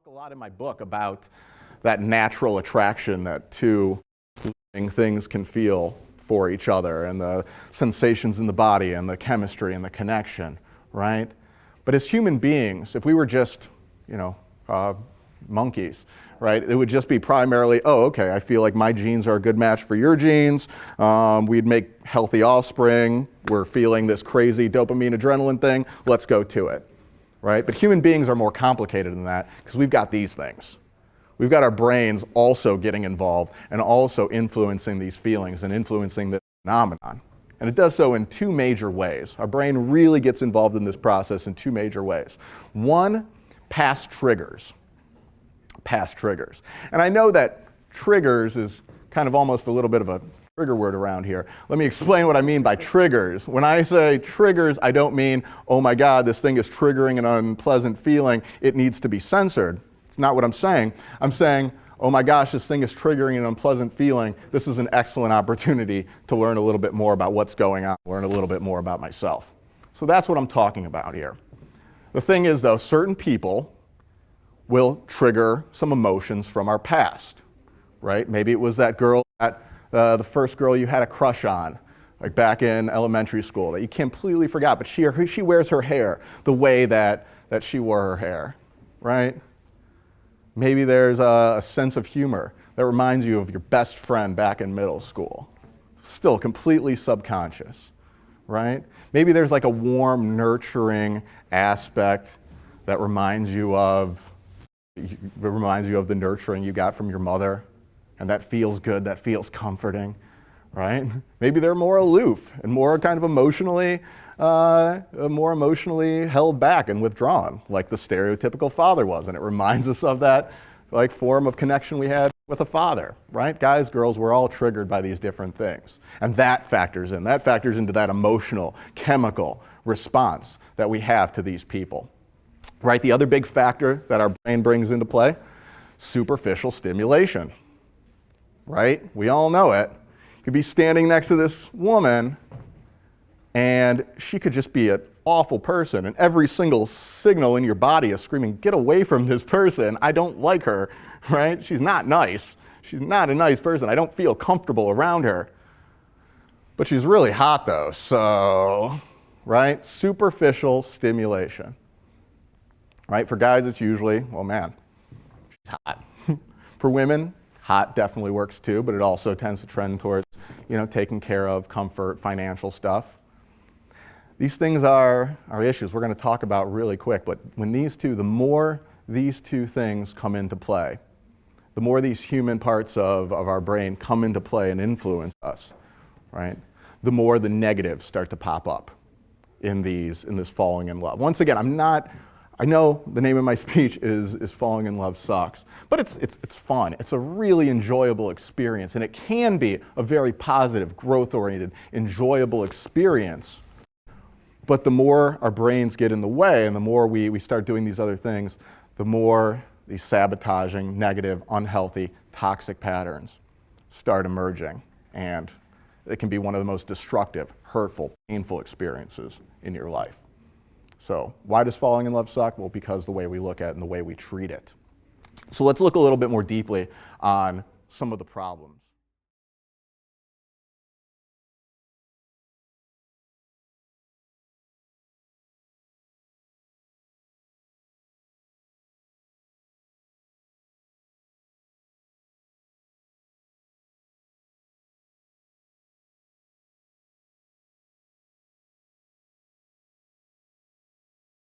talk a lot in my book about that natural attraction that two living things can feel for each other, and the sensations in the body, and the chemistry, and the connection, right? But as human beings, if we were just, monkeys, right? It would just be primarily, oh, okay, I feel like my genes are a good match for your genes. We'd make healthy offspring. We're feeling this crazy dopamine, adrenaline thing. Let's go to it, right? But human beings are more complicated than that because we've got these things. We've got our brains also getting involved and also influencing these feelings and influencing this phenomenon. And it does so in two major ways. Our brain really gets involved in this process in two major ways. One, past triggers. Past triggers. And I know that triggers is kind of almost a little bit of a trigger word around here. Let me explain what I mean by triggers. When I say triggers, I don't mean, oh my God, this thing is triggering an unpleasant feeling, it needs to be censored. It's not what I'm saying. I'm saying, oh my gosh, this thing is triggering an unpleasant feeling. This is an excellent opportunity to learn a little bit more about what's going on, learn a little bit more about myself. So that's what I'm talking about here. The thing is, though, certain people will trigger some emotions from our past, right? Maybe it was that girl, the first girl you had a crush on, like back in elementary school, that you completely forgot, but she wears her hair the way that she wore her hair, right? Maybe there's a sense of humor that reminds you of your best friend back in middle school. Still completely subconscious, right? Maybe there's like a warm, nurturing aspect that reminds you of the nurturing you got from your mother, and that feels good, that feels comforting, right? Maybe they're more aloof and more kind of emotionally held back and withdrawn, like the stereotypical father was, and it reminds us of that like form of connection we had with a father, right? Guys, girls, we're all triggered by these different things, and that factors into that emotional, chemical response that we have to these people, right? The other big factor that our brain brings into play, superficial stimulation, right? We all know it. You could be standing next to this woman, and she could just be an awful person, and every single signal in your body is screaming, get away from this person, I don't like her, right? She's not nice. She's not a nice person. I don't feel comfortable around her. But she's really hot though, so, right? Superficial stimulation, right? For guys, it's usually, well, man, she's hot. For women, hot definitely works too, but it also tends to trend towards, taking care of, comfort, financial stuff. These things are issues we're going to talk about really quick, but when the more these two things come into play, the more these human parts of our brain come into play and influence us, right? The more the negatives start to pop up in this falling in love. Once again, I know the name of my speech is Falling in Love Sucks, but it's fun. It's a really enjoyable experience, and it can be a very positive, growth-oriented, enjoyable experience. But the more our brains get in the way and the more we start doing these other things, the more these sabotaging, negative, unhealthy, toxic patterns start emerging. And it can be one of the most destructive, hurtful, painful experiences in your life. So why does falling in love suck? Well, because the way we look at it and the way we treat it. So let's look a little bit more deeply on some of the problems.